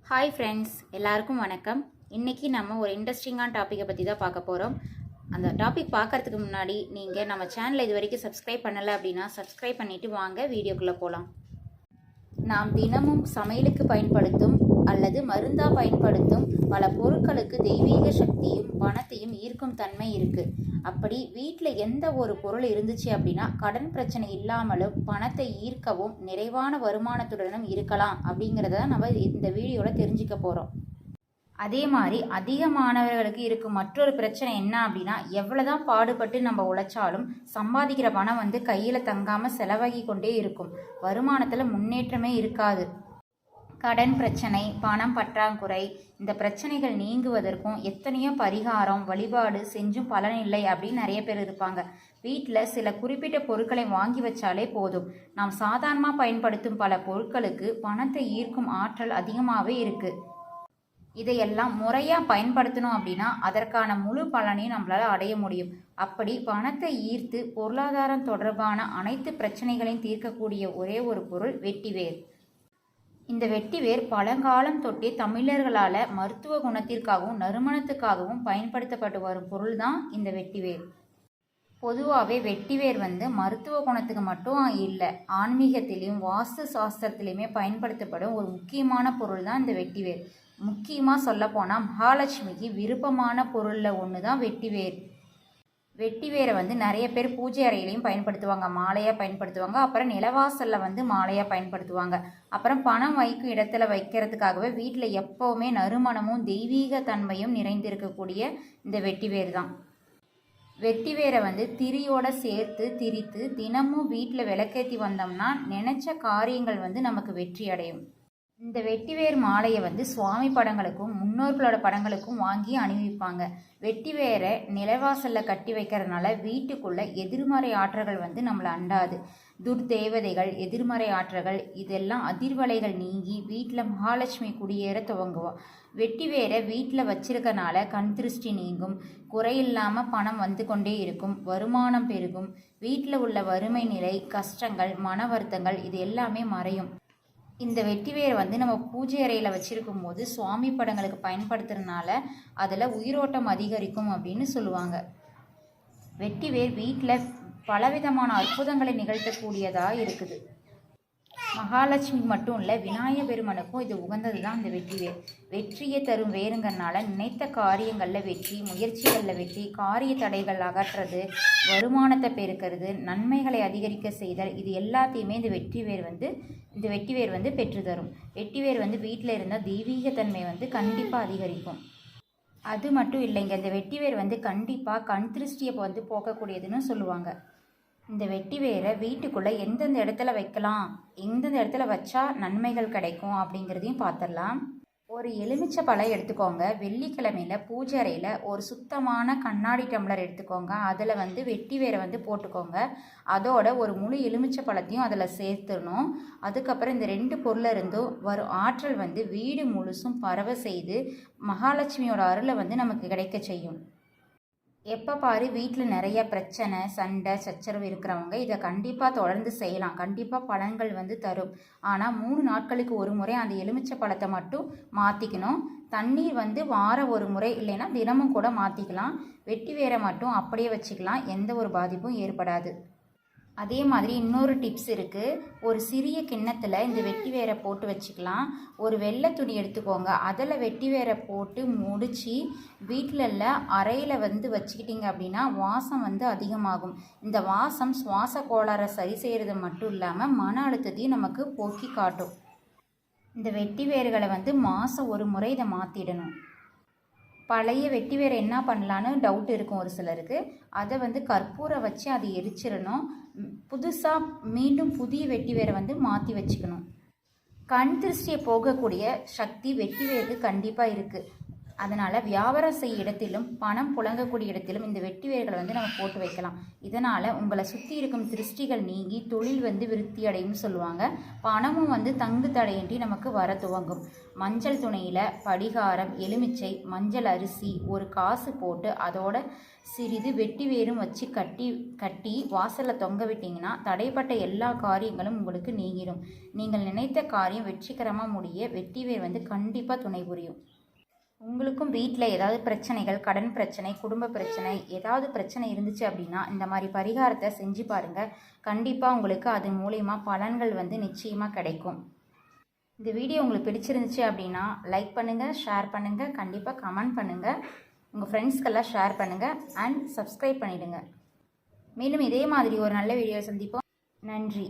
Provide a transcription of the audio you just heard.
Hi friends, எல்லாருக்கும் வணக்கம். இன்றைக்கி நம்ம ஒரு இன்ட்ரெஸ்டிங்கான டாப்பிக்கை பற்றி தான் பார்க்க போகிறோம். அந்த டாபிக் பார்க்குறதுக்கு முன்னாடி நீங்கள் நம்ம சேனலை இது வரைக்கும் சப்ஸ்கிரைப் பண்ணலை அப்படின்னா சப்ஸ்கிரைப் பண்ணிவிட்டு வாங்க வீடியோக்குள்ளே போகலாம். நாம் தினமும் சமையலுக்கு பயன்படுத்தும் அல்லது மருந்தாக பயன்படுத்தும் பல பொருட்களுக்கு தெய்வீக சக்தியும் பணத்தையும் ஈர்க்கும் தன்மை இருக்குது. அப்படி வீட்டில் எந்த ஒரு பொருள் இருந்துச்சு அப்படின்னா கடன் பிரச்சனை இல்லாமலும் பணத்தை ஈர்க்கவும் நிறைவான வருமானத்துடனும் இருக்கலாம் அப்படிங்கிறத நம்ம இந்த வீடியோவில் தெரிஞ்சுக்க போகிறோம். அதே மாதிரி அதிகமானவர்களுக்கு இருக்கும் மற்றொரு பிரச்சனை என்ன அப்படின்னா எவ்வளோதான் பாடுபட்டு நம்ம உழைச்சாலும் சம்பாதிக்கிற பணம் கையில் தங்காமல் செலவாகி கொண்டே இருக்கும். வருமானத்தில் முன்னேற்றமே இருக்காது. கடன் பிரச்சனை, பணம் பற்றாக்குறை, இந்த பிரச்சனைகள் நீங்குவதற்கும் எத்தனையோ பரிகாரம் வழிபாடு செஞ்சும் பலனில்லை அப்படின்னு நிறைய பேர் இருப்பாங்க. வீட்டில் சில குறிப்பிட்ட பொருட்களை வாங்கி வச்சாலே போதும். நாம் சாதாரணமாக பயன்படுத்தும் பல பொருட்களுக்கு பணத்தை ஈர்க்கும் ஆற்றல் அதிகமாகவே இருக்குது. இதையெல்லாம் முறையாக பயன்படுத்தணும் அப்படின்னா அதற்கான முழு பலனையும் நம்மளால் அடைய முடியும். அப்படி பணத்தை ஈர்த்து பொருளாதாரம் தொடர்பான அனைத்து பிரச்சனைகளையும் தீர்க்கக்கூடிய ஒரே ஒரு பொருள் வெட்டிவேர். இந்த வெட்டிவேர் பழங்காலம் தொட்டே தமிழர்களால் மருத்துவ குணத்திற்காகவும் நறுமணத்துக்காகவும் பயன்படுத்தப்பட்டு வரும் பொருள் தான் இந்த வெட்டிவேர். பொதுவாகவே வெட்டிவேர் மருத்துவ குணத்துக்கு மட்டும் இல்லை, ஆன்மீகத்திலையும் வாஸ்து சாஸ்திரத்திலையுமே பயன்படுத்தப்படும் ஒரு முக்கியமான பொருள் தான் இந்த வெட்டிவேர். முக்கியமாக சொல்லப்போனால் மகாலட்சுமிக்கு விருப்பமான பொருளில் ஒன்று தான் வெட்டிவேர். வெட்டிவேரை நிறைய பேர் பூஜை அறையிலையும் பயன்படுத்துவாங்க, மாலையாக பயன்படுத்துவாங்க. அப்புறம் நிலவாசலில் மாலையாக பயன்படுத்துவாங்க. அப்புறம் பணம் வைக்கும் இடத்துல வைக்கிறதுக்காகவே வீட்டில் எப்போவுமே நறுமணமும் தெய்வீக தன்மையும் நிறைந்திருக்கக்கூடிய இந்த வெட்டிவேர் தான். வெட்டிவேரை திரியோட சேர்த்து திரித்து தினமும் வீட்டில் விளக்கேற்றி வந்தோம்னா நினச்ச காரியங்கள் நமக்கு வெற்றி அடையும். இந்த வெட்டிவேர் மாலையை சுவாமி படங்களுக்கும் முன்னோர்களோட படங்களுக்கும் வாங்கி அணிவிப்பாங்க. வெட்டிவேரை நிலவாசலில் கட்டி வைக்கிறதுனால வீட்டுக்குள்ளே எதிர்மறை ஆற்றல்கள் நம்மளை அண்டாது. துர்தேவதைகள், எதிர்மறை ஆற்றல்கள் இதெல்லாம் அதிர்வலைகள் நீங்கி வீட்டில் மகாலட்சுமி குடியேற துவங்குவோம். வெட்டிவேரை வீட்டில் வச்சிருக்கனால கண் திருஷ்டி நீங்கும், குறையில்லாமல் பணம் கொண்டே இருக்கும், வருமானம் பெருகும், வீட்டில் உள்ள வறுமை நிலை, கஷ்டங்கள், மன வருத்தங்கள் இது எல்லாமே மறையும். இந்த வெட்டிவேரை நம்ம பூஜை அறையில் வச்சுருக்கும் போது சுவாமி படங்களுக்கு பயன்படுத்துறதுனால அதில் உயிரோட்டம் அதிகரிக்கும் அப்படின்னு சொல்லுவாங்க. வெட்டிவேர் வீட்டில் பலவிதமான அற்புதங்களை நிகழ்த்தக்கூடியதாக இருக்குது. மகாலட்சுமி மட்டும் இல்லை, விநாயக பெருமனுக்கும் இது உகந்தது தான் இந்த வெட்டிவேர். வெற்றியை தரும் வேருங்கிறனால நினைத்த காரியங்களில் வெற்றி, முயற்சிகளில் வெற்றி, காரிய தடைகள் அகற்றுறது, வருமானத்தை பெருக்கிறது, நன்மைகளை அதிகரிக்க செய்தல் இது எல்லாத்தையுமே இந்த வெட்டிவேர் பெற்று தரும். வெட்டிவேர் வீட்டில் இருந்தால் தெய்வீகத்தன்மை கண்டிப்பாக அதிகரிக்கும். அது மட்டும் இல்லைங்க, இந்த வெட்டிவேர் கண்டிப்பாக கண் திருஷ்டியை போக்கக்கூடியதுன்னு சொல்லுவாங்க. இந்த வெட்டிவேரை வீட்டுக்குள்ளே எந்தெந்த இடத்துல வைக்கலாம், எந்தெந்த இடத்துல வச்சா நன்மைகள் கிடைக்கும் அப்படிங்கிறதையும் பார்த்துடலாம். ஒரு எலுமிச்சை பழம் எடுத்துக்கோங்க. வெள்ளிக்கிழமையில் பூஜை அறையில் ஒரு சுத்தமான கண்ணாடி டம்ளர் எடுத்துக்கோங்க. அதில் வெட்டிவேரை போட்டுக்கோங்க. அதோட ஒரு முழு எலுமிச்சை பழத்தையும் அதில் சேர்த்துடணும். அதுக்கப்புறம் இந்த 2 பொருளில் இருந்தும் வரும் ஆற்றல் வீடு முழுசும் பரவ செய்து மகாலட்சுமியோட அருளை நமக்கு கிடைக்க செய்யும். எப்போ பாரு வீட்டில் நிறைய பிரச்சனை, சண்டை, சச்சரவு இருக்கிறவங்க இதை கண்டிப்பாக தொடர்ந்து செய்யலாம். கண்டிப்பாக பலன்கள் தரும். ஆனால் 3 நாட்களுக்கு ஒரு முறை அந்த எலுமிச்சை பழத்தை மட்டும் மாற்றிக்கணும். தண்ணீர் வாரம் ஒரு முறை இல்லைன்னா தினமும் கூட மாற்றிக்கலாம். வெட்டிவேரை மட்டும் அப்படியே வச்சுக்கலாம், எந்த ஒரு பாதிப்பும் ஏற்படாது. அதே மாதிரி இன்னொரு டிப்ஸ் இருக்குது. ஒரு சிறிய கிண்ணத்தில் இந்த வெட்டிவேரை போட்டு வச்சுக்கலாம். ஒரு வெள்ளை துணி எடுத்துக்கோங்க. அதில் வெட்டிவேரை போட்டு முடித்து வீட்டில் அறையில் வச்சுக்கிட்டிங்க அப்படின்னா வாசம் அதிகமாகும். இந்த வாசம் சுவாச கோளாறை சரி செய்கிறது மட்டும் இல்லாமல் மன அழுத்தத்தையும் நமக்கு போக்கி காட்டும். இந்த வெட்டிவேர்களை மாதம் ஒரு முறை இதை மாற்றிடணும். பழைய வெட்டிவேரை என்ன பண்ணலான்னு டவுட் இருக்கும் ஒரு சிலருக்கு. அதை கற்பூரை வச்சு அதை எரிச்சிடணும். புதுசாக மீண்டும் புதிய வெட்டிவேரை மாற்றி வச்சுக்கணும். கண் திருஷ்டியை போகக்கூடிய சக்தி வெட்டிவேருக்கு கண்டிப்பாக இருக்குது. அதனால் வியாபாரம் செய்ய இடத்திலும் பணம் புழங்கக்கூடிய இடத்திலும் இந்த வெட்டி வேர்களை வந்து நம்ம போட்டு வைக்கலாம். இதனால் உங்களை சுற்றி இருக்கும் திருஷ்டிகள் நீங்கி தொழில் வந்து விருத்தி அடையும்னு சொல்லுவாங்க. பணமும் வந்து தங்கு தடையின்றி நமக்கு வர துவங்கும். மஞ்சள் துணியில் படிகாரம், எலுமிச்சை, மஞ்சள் அரிசி, ஒரு காசு போட்டு அதோட சிறிது வெட்டி வேரும் வச்சு கட்டி வாசலில் தொங்க விட்டிங்கன்னா தடைப்பட்ட எல்லா காரியங்களும் உங்களுக்கு நீங்கிடும். நீங்கள் நினைத்த காரியம் வெற்றிகரமாக முடிய வெட்டி வேர் வந்து கண்டிப்பாக துணை புரியும். உங்களுக்கும் வீட்டில் ஏதாவது பிரச்சனைகள், கடன் பிரச்சனை, குடும்ப பிரச்சனை, ஏதாவது பிரச்சனை இருந்துச்சு அப்படின்னா இந்த மாதிரி பரிகாரத்தை செஞ்சு பாருங்கள். கண்டிப்பாக உங்களுக்கு அது மூலயமா பலன்கள் வந்து நிச்சயமாக கிடைக்கும். இந்த வீடியோ உங்களுக்கு பிடிச்சிருந்துச்சு அப்படின்னா லைக் பண்ணுங்கள், ஷேர் பண்ணுங்கள், கண்டிப்பாக கமெண்ட் பண்ணுங்கள், உங்கள் ஃப்ரெண்ட்ஸ்க்கெல்லாம் ஷேர் பண்ணுங்கள் அண்ட் சப்ஸ்கிரைப் பண்ணிவிடுங்க. மேலும் இதே மாதிரி ஒரு நல்ல வீடியோ சந்திப்போம். நன்றி.